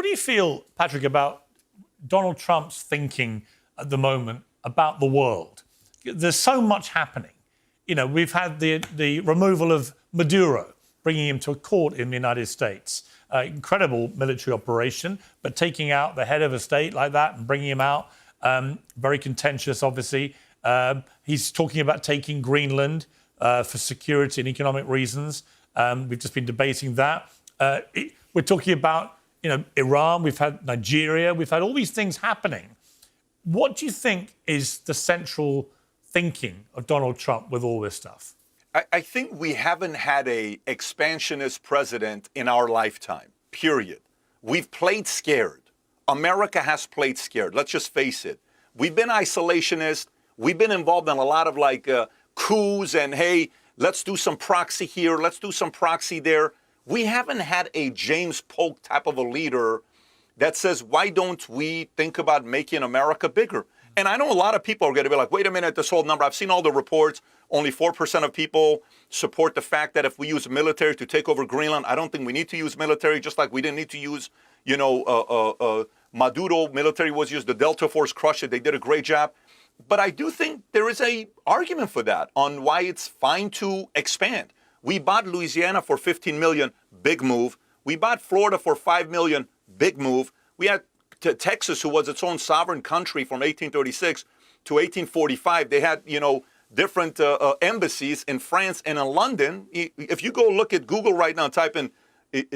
do you feel, Patrick, about Donald Trump's thinking at the moment about the world? There's so much happening. You know, we've had the removal of Maduro, bringing him to a court in the United States. Incredible military operation, but taking out the head of a state like that and bringing him out, very contentious, obviously. He's talking about taking Greenland for security and economic reasons. We've just been debating that. We're talking about, you know, Iran. We've had Nigeria. We've had all these things happening. What do you think is the central thinking of Donald Trump with all this stuff? I think we haven't had a expansionist president in our lifetime, period. We've played scared. America has played scared. Let's just face it. We've been isolationist. We've been involved in a lot of coups and, hey, let's do some proxy here. Let's do some proxy there. We haven't had a James Polk type of a leader that says, why don't we think about making America bigger? And I know a lot of people are going to be like, wait a minute, this whole number. I've seen all the reports. Only 4% of people support the fact that if we use military to take over Greenland, I don't think we need to use military, just like we didn't need to use, Maduro military was used. The Delta Force crushed it. They did a great job. But I do think there is a argument for that on why it's fine to expand. We bought Louisiana for $15 million, big move. We bought Florida for $5 million, big move. We had Texas, who was its own sovereign country from 1836 to 1845. They had, different embassies in France and in London. If you go look at Google right now, type in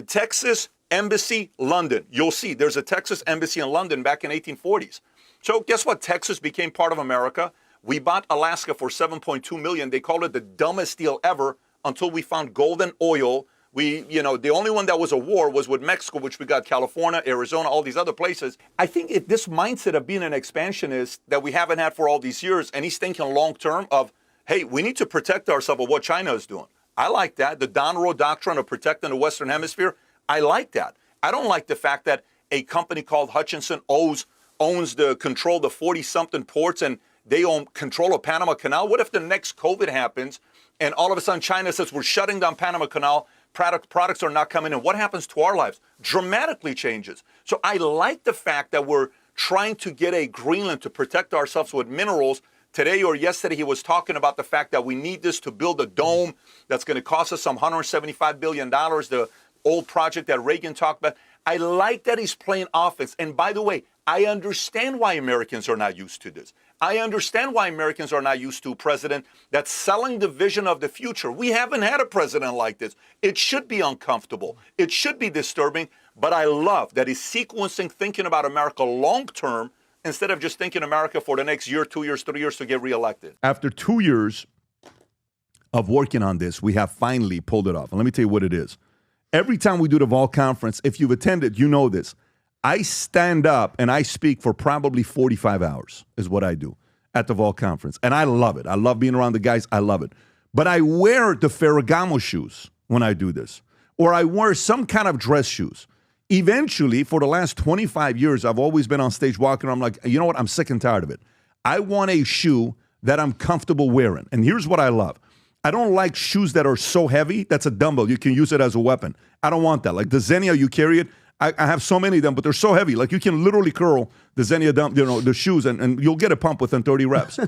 Texas Embassy, London, you'll see there's a Texas Embassy in London back in 1840s. So guess what? Texas became part of America. We bought Alaska for $7.2 million. They called it the dumbest deal ever until we found gold and oil. The only one that was a war was with Mexico, which we got California, Arizona, all these other places. I think this mindset of being an expansionist that we haven't had for all these years, and he's thinking long term of, hey, we need to protect ourselves of what China is doing. I like that. The Donroe Doctrine of protecting the Western Hemisphere, I like that. I don't like the fact that a company called Hutchinson owns the control the 40-something ports and they own control of Panama Canal. What if the next COVID happens and all of a sudden China says we're shutting down Panama Canal, products are not coming in? What happens to our lives? Dramatically changes. So I like the fact that we're trying to get a Greenland to protect ourselves with minerals. Today or yesterday, he was talking about the fact that we need this to build a dome that's going to cost us some $175 billion, the old project that Reagan talked about. I like that he's playing offense. And by the way, I understand why Americans are not used to this. I understand why Americans are not used to a president that's selling the vision of the future. We haven't had a president like this. It should be uncomfortable. It should be disturbing. But I love that he's sequencing thinking about America long term instead of just thinking America for the next year, 2 years, 3 years to get reelected. After 2 years of working on this, we have finally pulled it off. And let me tell you what it is. Every time we do the Vol Conference, if you've attended, you know this. I stand up and I speak for probably 45 hours is what I do at the Vol Conference. And I love it. I love being around the guys. I love it. But I wear the Ferragamo shoes when I do this. Or I wear some kind of dress shoes. Eventually, for the last 25 years, I've always been on stage walking. I'm like, you know what? I'm sick and tired of it. I want a shoe that I'm comfortable wearing. And here's what I love. I don't like shoes that are so heavy. That's a dumbbell. You can use it as a weapon. I don't want that. Like the Xenia, you carry it. I have so many of them, but they're so heavy. Like you can literally curl the Xenia, the shoes, and you'll get a pump within 30 reps.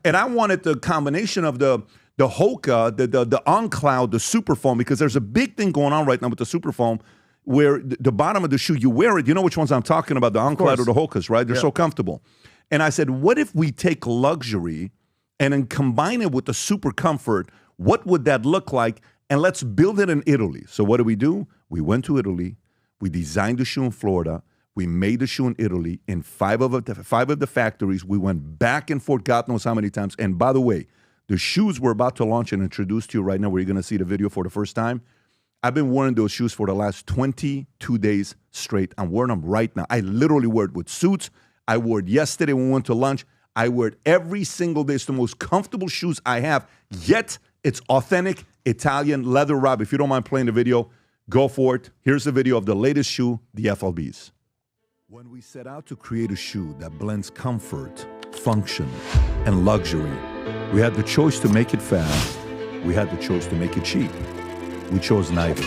And I wanted the combination of the Hoka, the On-Cloud, the Super Foam, because there's a big thing going on right now with the Super Foam where the bottom of the shoe, you wear it. You know which ones I'm talking about, the On-Cloud or the Hokas, right? They're so comfortable. And I said, what if we take luxury and then combine it with the super comfort? What would that look like? And let's build it in Italy. So what do? We went to Italy. We designed the shoe in Florida. We made the shoe in Italy in five of the factories. We went back and forth, God knows how many times. And by the way, the shoes we're about to launch and introduce to you right now, where you're going to see the video for the first time, I've been wearing those shoes for the last 22 days straight. I'm wearing them right now. I literally wear it with suits. I wore it yesterday when we went to lunch. I wear it every single day. It's the most comfortable shoes I have, yet it's authentic Italian leather. Rob, if you don't mind playing the video, go for it. Here's the video of the latest shoe, the FLBs. When we set out to create a shoe that blends comfort, function, and luxury, we had the choice to make it fast. We had the choice to make it cheap. We chose neither.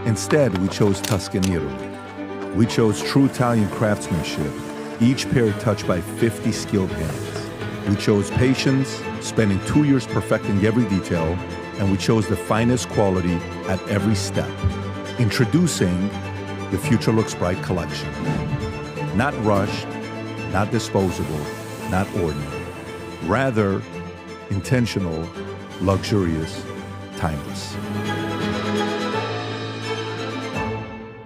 Instead, we chose Tuscany, Italy. We chose true Italian craftsmanship, each pair touched by 50 skilled hands. We chose patience, spending 2 years perfecting every detail, and we chose the finest quality at every step. Introducing the Future Looks Bright collection. Not rushed, not disposable, not ordinary. Rather, intentional, luxurious, timeless.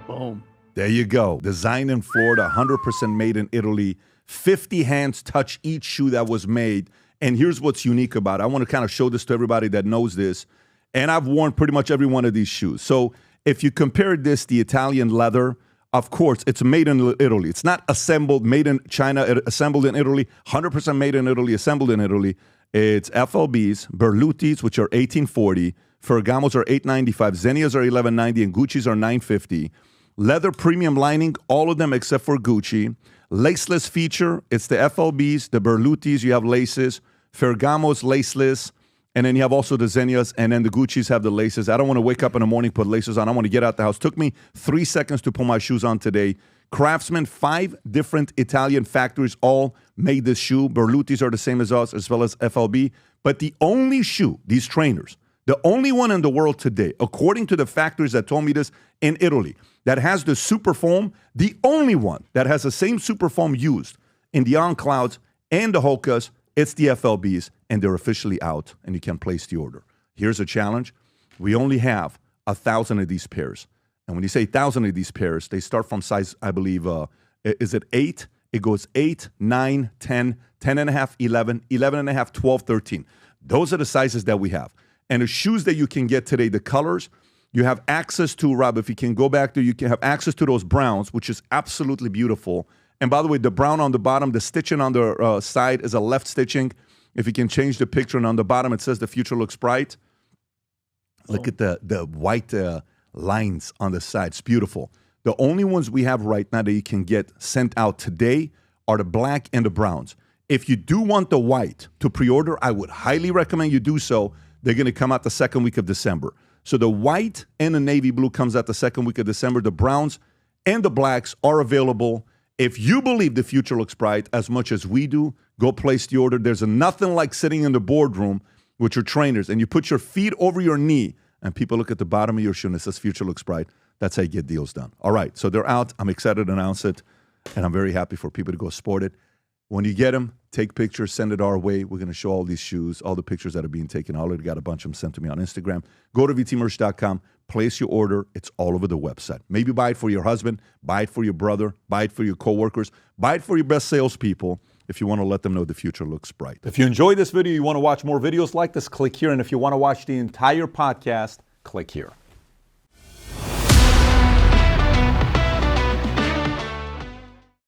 Boom. There you go. Designed in Florida, 100% made in Italy. 50 hands touch each shoe that was made. And here's what's unique about it. I want to kind of show this to everybody that knows this. And I've worn pretty much every one of these shoes. So if you compare this, the Italian leather, of course, it's made in Italy. It's not assembled, made in China, assembled in Italy, 100% made in Italy, assembled in Italy. It's FLBs, Berlutis, which are $18.40, Ferragamos are $8.95, Zennias are $11.90, and Gucci's are $9.50. Leather premium lining, all of them except for Gucci. Laceless feature, it's the FLBs, the Berlutis, you have laces, Ferragamos laceless, and then you have also the Zennias, and then the Gucci's have the laces. I don't want to wake up in the morning, put laces on. I want to get out the house. Took me 3 seconds to put my shoes on today. Craftsman, 5 different Italian factories all made this shoe. Berlutis are the same as us, as well as FLB. But the only shoe, these trainers, the only one in the world today, according to the factories that told me this in Italy, that has the super foam, the only one that has the same super foam used in the On Clouds and the Hokas, it's the FLBs, and they're officially out, and you can place the order. Here's a challenge. We only have 1,000 of these pairs. And when you say 1,000 of these pairs, they start from size, I believe, is it 8? It goes 8, 9, 10, 10.5, 11, 11.5, 12, 13. Those are the sizes that we have. And the shoes that you can get today, the colors, you have access to, Rob, if you can go back there, you can have access to those browns, which is absolutely beautiful. And by the way, the brown on the bottom, the stitching on the side is a left stitching. If you can change the picture, and on the bottom it says the future looks bright. Look at the white lines on the side. It's beautiful. The only ones we have right now that you can get sent out today are the black and the browns. If you do want the white to pre-order, I would highly recommend you do so. They're going to come out the second week of December. So the white and the navy blue comes out the second week of December. The browns and the blacks are available. If you believe the future looks bright as much as we do, go place the order. There's nothing like sitting in the boardroom with your trainers and you put your feet over your knee and people look at the bottom of your shoe and it says future looks bright. That's how you get deals done. All right, so they're out. I'm excited to announce it, and I'm very happy for people to go sport it. When you get them, take pictures, send it our way. We're going to show all these shoes, all the pictures that are being taken. I already got a bunch of them sent to me on Instagram. Go to vtmerch.com, place your order. It's all over the website. Maybe buy it for your husband, buy it for your brother, buy it for your coworkers, buy it for your best salespeople if you want to let them know the future looks bright. If you enjoyed this video, you want to watch more videos like this, click here. And if you want to watch the entire podcast, click here.